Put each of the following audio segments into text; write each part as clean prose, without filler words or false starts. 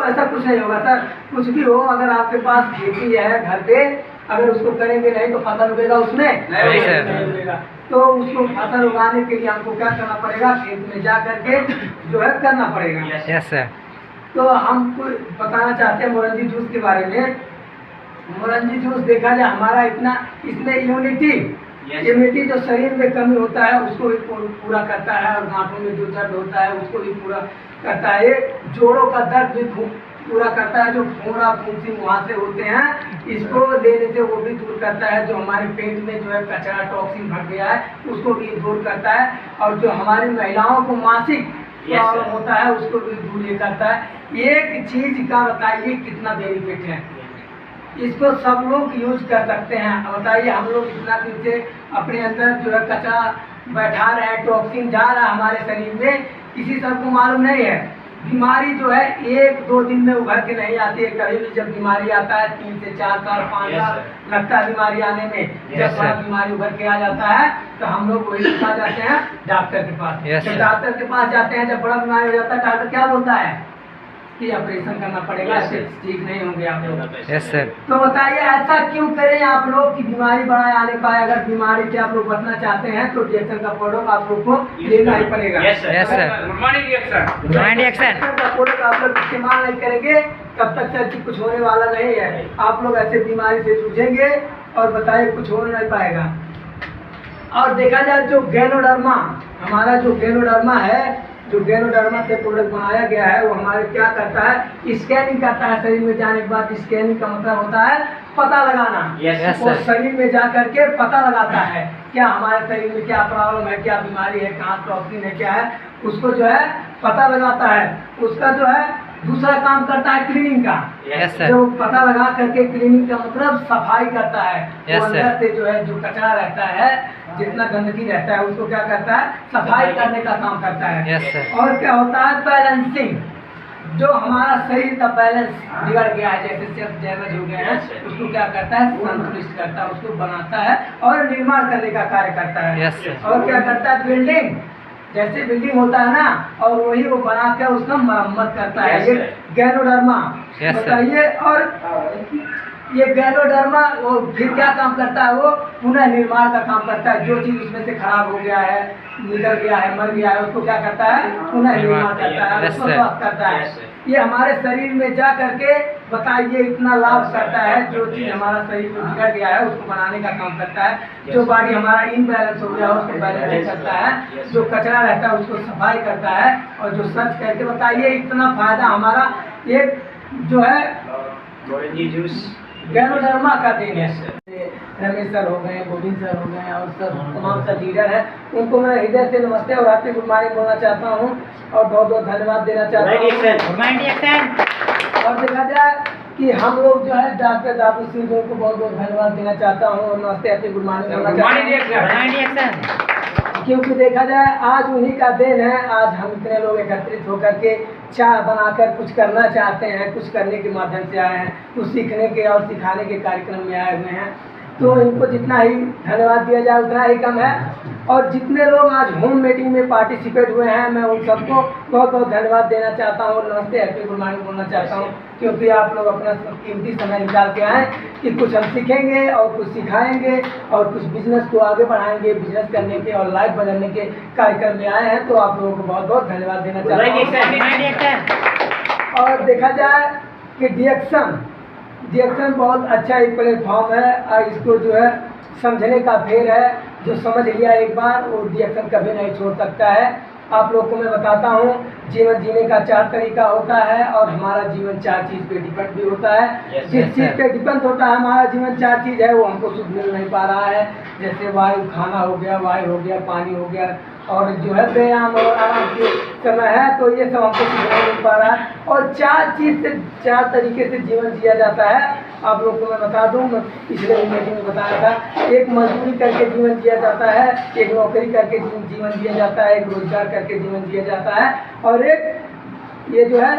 तो ऐसा कुछ नहीं होगा सर। कुछ भी हो, अगर आपके पास खेती है घर पे, अगर उसको करेंगे नहीं तो फसल उगेगा उसमें नहीं उगेगा। तो उसको फसल उगाने के लिए हमको क्या करना पड़ेगा, खेत में जा करके जो है करना पड़ेगा। Yes sir. तो हमको बताना चाहते हैं मोरंजी जूस के बारे में। मोरंजी जूस देखा जाए हमारा इतना, इसमें इम्यूनिटी जो शरीर में कमी होता है उसको भी पूरा करता है, और गांठों में जो दर्द होता है उसको भी पूरा करता है। ये जोड़ों का दर्द भी पूरा करता है, जो फोड़ा फुंसी मुहासे होते हैं इसको लेने से वो भी दूर करता है। जो हमारे पेट में जो है कचरा टॉक्सिन भर गया है उसको भी दूर करता है, और जो हमारी महिलाओं को मासिक प्रॉब्लम होता है उसको भी दूर ये करता है। एक चीज का बताइए कितना बेनिफिट है, इसको सब लोग यूज कर सकते हैं। बताइए हम लोग इतना दिन से अपने अंदर जो है कचरा बैठा रहे हैं, टॉक्सिन जा रहा है हमारे शरीर में, किसी सबको मालूम नहीं है। बीमारी जो है 1-2 दिन में उभर के नहीं आती है, कभी भी जब बीमारी आता है 3 से 4 साल 5 साल लगता है बीमारी आने में। जब बड़ा बीमारी उभर के आ जाता है तो हम लोग वही आ जाते हैं डॉक्टर के पास। जब डॉक्टर के पास जाते हैं, जब बड़ा बीमारी हो जाता है, डॉक्टर क्या बोलता है कि ऑपरेशन करना पड़ेगा, ठीक नहीं होंगे आप लोग। Yes sir. तो बताइए ऐसा क्यों करें आप लोग कि बीमारी बड़ा आने पाए। अगर बीमारी से आप लोग बचना चाहते हैं तो रिएक्शन का प्रोडक्ट आप लोग को लेना ही पड़ेगा। Yes sir. Good morning reaction का प्रोडक्ट आप लोग इस्तेमाल नहीं करेंगे तब तक सर कुछ होने वाला नहीं है। आप लोग ऐसे बीमारी से जूझेंगे और बताइए कुछ हो नहीं पाएगा। और देखा जाए जो गैनोडर्मा, हमारा जो गैनोडर्मा है, जो गैनोडर्मा से प्रोडक्ट बनाया गया है वो हमारे क्या करता है, स्कैनिंग करता है शरीर में जाने के बाद। स्कैनिंग का मतलब होता है पता लगाना। वो शरीर में जा करके पता लगाता है क्या हमारे शरीर में क्या प्रॉब्लम है, क्या बीमारी है, कहाँ टॉक्सिन है, क्या है, उसको जो है पता लगाता है। उसका जो है दूसरा काम करता है क्लीनिंग का। जो पता लगा करके क्लीनिंग का मतलब सफाई करता है। वो अंदर से जो है जो कचरा रहता है, जितना गंदगी रहता है उसको क्या करता है, सफाई करने का काम करता है। और क्या होता है, बैलेंसिंग। जो हमारा शरीर का बैलेंस बिगड़ गया है, जैसे सेल्फ डैमेज हो गए हैं, उसको क्या करता है, संतुलित करता है, उसको बनाता है और निर्माण करने का कार्य करता है। और क्या करता है, बिल्डिंग, जैसे बिल्डिंग होता है ना, और वही वो बना के उसका मरम्मत करता है। ये गैनोडर्मा बताइए। और ये गैनोडर्मा वो फिर क्या काम करता है, वो पुनः निर्माण का काम करता है। जो चीज उसमें से खराब हो गया है, निकल गया है, मर गया है, उसको क्या करता है, पुनः निर्माण करता है, उसको स्वस्थ करता है। ये हमारे शरीर में जा करके बताइए इतना लाभ करता है। जो चीज हमारा शरीर में बिगड़ गया है उसको बनाने का काम करता है। जो बॉडी हमारा इनबैलेंस हो गया है उसको बैलेंस करता है। जो कचरा रहता है उसको सफाई करता है। और जो सर्च करके बताइए इतना फायदा हमारा एक जो है गैनोडर्मा का देन है। रमेश सर हो गए, गोविंद सर हो गए, और सर तमाम सर लीडर हैं, उनको मैं हृदय से नमस्ते और हैप्पी गुड मॉर्निंग बोलना चाहता हूँ और बहुत बहुत धन्यवाद देना चाहता हूँ। और देखा जाए कि हम लोग जो है डॉक्टर दादू सिंह जी को बहुत बहुत धन्यवाद देना चाहता हूँ और नमस्ते हैप्पी गुड मॉर्निंग बोलना चाहता हूँ। क्योंकि देखा जाए आज उन्हीं का दिन है। आज हम इतने लोग एकत्रित होकर के चाय बनाकर कुछ करना चाहते हैं, कुछ करने के माध्यम से आए हैं, कुछ सीखने के और सिखाने के कार्यक्रम में आए हुए हैं। तो इनको जितना ही धन्यवाद दिया जाए उतना ही कम है। और जितने लोग आज होम मीटिंग में पार्टिसिपेट हुए हैं मैं उन सबको बहुत बहुत धन्यवाद देना चाहता हूँ और नमस्ते हैप्पी गुड मॉर्निंग बोलना चाहता हूँ। क्योंकि आप लोग अपना कीमती समय निकाल के आए कि कुछ हम सीखेंगे और कुछ सिखाएंगे और कुछ बिजनेस को आगे बढ़ाएंगे, बिजनेस करने के और लाइफ बदलने के कार्यक्रम में आए हैं। तो आप लोगों को बहुत बहुत धन्यवाद देना चाहता हूँ। और देखा जाए कि डिएक्शन बहुत अच्छा एक प्लेटफॉर्म है और इसको जो है समझने का फेर है। जो समझ लिया एक बार वो डिएक्शन कभी नहीं छोड़ सकता है। आप लोग को मैं बताता हूँ जीवन जीने का 4 तरीका होता है और हमारा जीवन 4 चीज़ पे डिपेंड भी होता है। जिस चीज़ पे डिपेंड होता है हमारा जीवन 4 चीज़ है वो हमको सुख मिल नहीं पा रहा है। जैसे वायु, खाना हो गया, वायु हो गया, पानी हो गया, और जो है व्यायाम और आराम के समय है। तो ये सब हमको सुख नहीं मिल पा रहा है। और 4 चीज़ से 4 तरीके से जीवन जिया जाता है। आप लोग को मैं बता दूं, मैं पिछले मीटिंग में बताया था, एक मजदूरी करके जीवन जिया जाता है, एक नौकरी करके जीवन जिया जाता है, एक रोजगार करके जीवन जिया जाता है, और एक ये जो है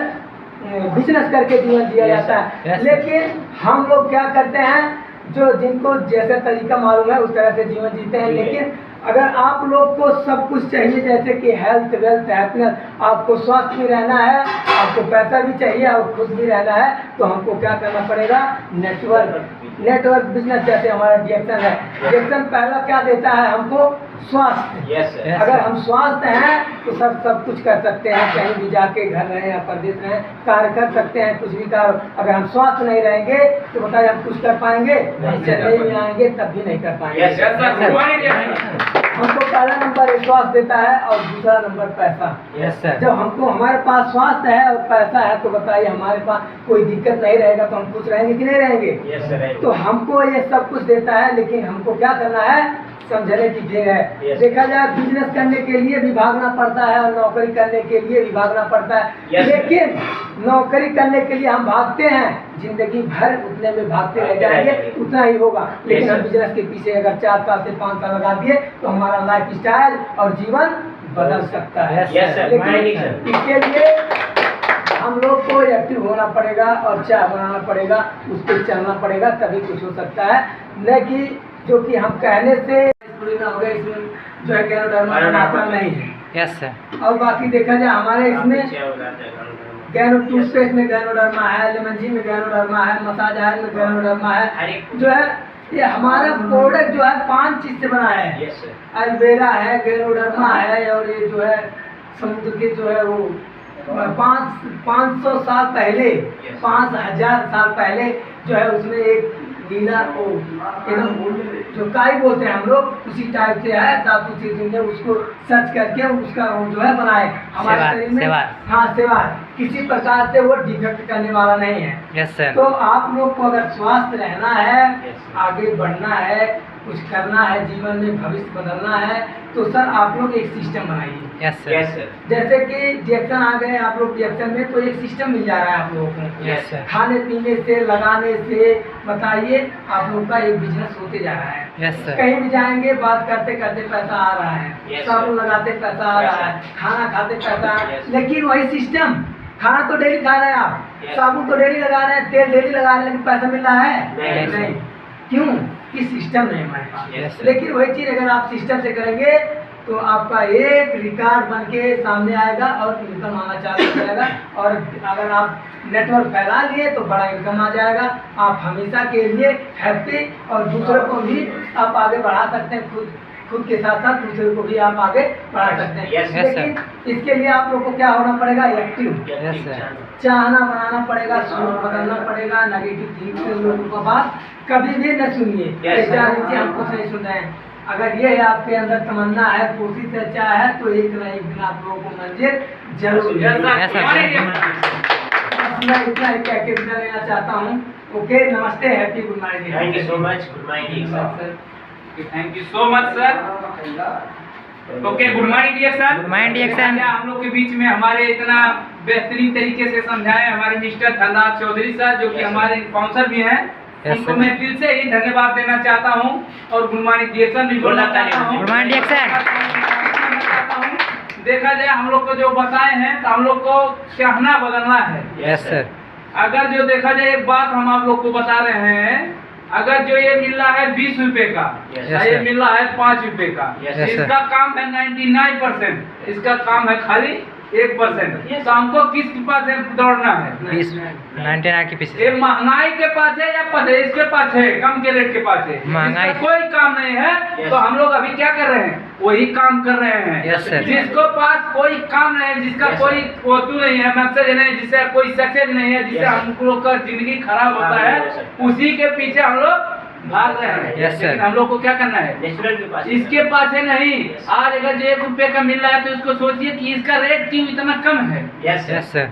बिजनेस करके जीवन जिया जाता है। लेकिन हम लोग क्या करते हैं, जो जिनको जैसा तरीका मालूम है उस तरह से जीवन जीते हैं। लेकिन अगर आप लोग को सब कुछ चाहिए जैसे कि हेल्थ वेल्थ हैप्पीनेस, आपको स्वस्थ भी रहना है, आपको पैसा भी चाहिए और खुश भी रहना है, तो हमको क्या करना पड़ेगा? Network business. जैसे हमारा डिएक्शन है, डिएक्शन पहला क्या देता है हमको? स्वास्थ्य। अगर हम स्वस्थ हैं तो सब कुछ कर सकते हैं, कहीं भी जाके घर रहे या परदेश रहे कार्य कर सकते हैं, कुछ भी कार्य। अगर हम स्वस्थ नहीं रहेंगे तो बताइए हम कुछ कर पाएंगे? चेन्नई में आएंगे तब भी नहीं कर पाएंगे। हमको पहला नंबर स्वास्थ्य देता है और दूसरा नंबर पैसा। जब हमको हमारे पास स्वास्थ्य है और पैसा है तो बताइए हमारे पास कोई दिक्कत नहीं रहेगा तो हम खुश रहेंगे कि नहीं रहेंगे? तो हमको ये सब कुछ देता है, लेकिन हमको क्या करना है? समझने की देर है। देखा जाए बिजनेस करने के लिए भी भागना पड़ता है और नौकरी करने के लिए भी भागना पड़ता है। लेकिन नौकरी करने के लिए हम भागते हैं, जिंदगी भर उतने में भागते रह जाएंगे, उतना ही होगा। लेकिन हम बिजनेस के पीछे अगर 4 साल से 5 साल लगा दिए तो हमारा लाइफ स्टाइल और जीवन बदल सकता है। लेकिन इसके लिए हम लोग को एक्टिव होना पड़ेगा और चाय बनाना पड़ेगा, उस पर चलना पड़ेगा, तभी कुछ हो सकता है। न कि जो कि हम कहने से हो गया, इसमें जो है गैनोडर्मा की मात्रा नहीं है। Yes sir. और बाकी देखा जाए हमारे इसमें गैनो टूथपेस्ट में गैनोडर्मा है, लेमन जी में गैनोडर्मा है, मसाज ऑयल में गैनोडर्मा है। जो है ये हमारा प्रोडक्ट जो है 5 चीज से बना है। एलोवेरा है, गैनोडर्मा है, और ये जो है समुद्र के जो है वो 500 साल पहले, 5000 साल पहले जो है उसमें एक नीला एकदम जो काई बोलते हैं हम लोग, उसी टाइप से है धातु चीज ने उसको सर्च करके उसका वो जो है बनाए हमारे शरीर में। हाँ, सेवा किसी प्रकार से वो डिफेक्ट करने वाला नहीं है। Yes sir. तो आप लोग को अगर स्वस्थ रहना है, आगे बढ़ना है, कुछ करना है, जीवन में भविष्य बदलना है, तो सर आप लोग एक सिस्टम बनाइए। Yes sir. जैसे कि डिएक्शन आ गए आप लोग डिएक्शन में, तो एक सिस्टम मिल जा रहा है आप लोगों को। Yes sir. खाने पीने से लगाने से बताइए आप लोग का एक बिजनेस होते जा रहा है। Yes sir. कहीं भी जाएंगे बात करते करते पैसा आ रहा है, साबुन लगाते पैसा आ रहा है, खाना खाते पैसा। लेकिन वही सिस्टम, खाना तो डेली खा रहे हैं आप, साबुन तो डेली लगा रहे हैं, तेल डेली लगा रहे हैं, लेकिन पैसा मिल रहा है नहीं। क्यों? कि सिस्टम नहीं हमारे पास। लेकिन वही चीज अगर आप सिस्टम से करेंगे तो आपका एक रिकॉर्ड बन के सामने आएगा और इनकम आना चालू हो जाएगा। और अगर आप नेटवर्क फैला लिए तो बड़ा इनकम आ जाएगा। आप हमेशा के लिए हैप्पी और दूसरों को भी आप आगे बढ़ा सकते हैं, खुद के साथ साथ दूसरे को भी आप आगे बढ़ा सकते हैं। लेकिन इसके लिए आप लोग को क्या होना पड़ेगा? एक्टिव। चाहना बनाना पड़ेगा, सोच बदलना पड़ेगा। नेगेटिव थिंकिंग लोगों का बात कभी भी न सुनिए। ऐसा नीचे हम कुछ नहीं सुन रहे हैं। अगर ये आपके अंदर तमन्ना है, कोशिश अच्छा है, तो एक न एक दिन आप लोगों को मंजिल जरूर मैं इतना ही कह के विदा लेना चाहता हूँ। ओके, नमस्ते, happy good morning. Thank you so much. Good morning sir. Thank you so much sir. Okay, good morning डिएक्शन। गुड मॉर्निंग डिएक्शन। हम लोग के बीच में हमारे इतना बेहतरीन तरीके से समझाए हमारे मिस्टर धनराज चौधरी सर, जो कि हमारे स्पॉन्सर भी हैं। उनको मैं दिल से ही धन्यवाद देना चाहता हूँ और गुड मॉर्निंग डिएक्शन भी बोलना चाहता हूँ। गुड मॉर्निंग डिएक्शन। देखा जाए हम लोग को जो बताए हैं तो हम लोग को चाहना बदलना है। Yes sir. अगर जो देखा जाए एक बात हम आप लोग को बता रहे हैं, अगर जो ये मिल रहा है 20 रुपए का, ये मिल रहा है 5 रुपए का, इसका काम है 99%, इसका काम है खाली 1%। तो हमको किसके पास दौड़ना है? 99 के पीछे। ये महंगाई के पास है या पद इसके पास है, कम के रेट के पास है? महंगाई कोई काम नहीं है। तो हम लोग अभी क्या कर रहे हैं? वही काम कर रहे हैं। Yes sir. जिसको पास कोई काम नहीं है, जिसका कोई फोटो नहीं है, मकसद नहीं, जिससे कोई सक्सेस नहीं है, जिससे हम लोग का जिंदगी खराब होता है, उसी के पीछे हम लोग भाग रहे हैं। लेकिन हम लोग को क्या करना है? नेचुरल के पास, इसके पास है नहीं। आज अगर जो 1 रुपए का मिल रहा है तो इसको सोचिए कि इसका रेट क्यों इतना कम है। Yes sir.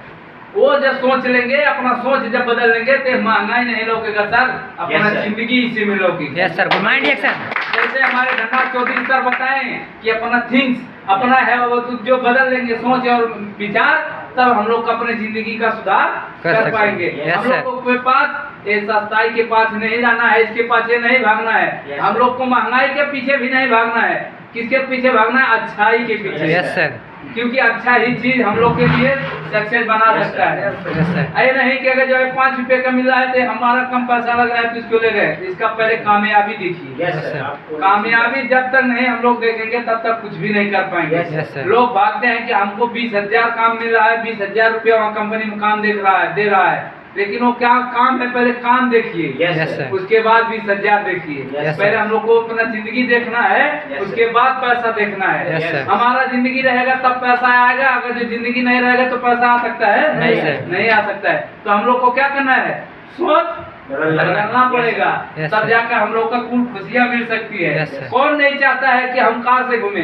वो जब सोच लेंगे, अपना सोच जब बदल लेंगे तो महंगाई नहीं लोगेगा सर, अपना जिंदगी इसी में लोगी। Yes sir. गुड मॉर्निंग डिएक्शन। जैसे हमारे धनराज चौधरी सर बताएं कि अपना थिंग्स अपना है वो जो बदल लेंगे सोच और विचार, तब हम लोग अपने जिंदगी का सुधार कर पाएंगे। हम लोग के पास ये सस्ताई के पास नहीं जाना है, इसके पास नहीं भागना है। हम लोग को महंगाई के पीछे भी नहीं भागना है। किसके पीछे भागना है? अच्छाई के पीछे। Yes sir. क्योंकि अच्छा ही चीज हम लोग के लिए सक्सेस बना सकता है। Yes sir. ऐसे नहीं कि अगर जो है 5 रुपए का मिल रहा है तो हमारा कम पैसा लग रहा है तो इसको ले गए। इसका पहले कामयाबी देखिए। Yes Yes, sir, sir. आपको कामयाबी जब तक नहीं हम लोग देखेंगे तब तक कुछ भी नहीं कर पाएंगे। Yes, sir. लोग भागते हैं कि हमको 20,000 काम मिल रहा है, 20,000 रुपया वहाँ कंपनी में काम दे रहा है, लेकिन वो क्या काम है, पहले काम देखिए। Yes Yes, sir, sir. उसके बाद 20,000 देखिए। Yes, पहले sir. हम लोग को अपना जिंदगी देखना है, Yes, उसके sir. बाद पैसा देखना है। Yes, sir. हमारा जिंदगी रहेगा तब पैसा आएगा, अगर जो जिंदगी नहीं रहेगा तो पैसा आ सकता है नहीं, sir. नहीं आ सकता है। तो हम लोग को क्या करना है, सोच बदलना पड़ेगा, Yes, तब sir. जाकर हम लोग का खूब खुशियाँ मिल सकती है। Yes, sir. कौन नहीं चाहता है कि हम कार से घूमें।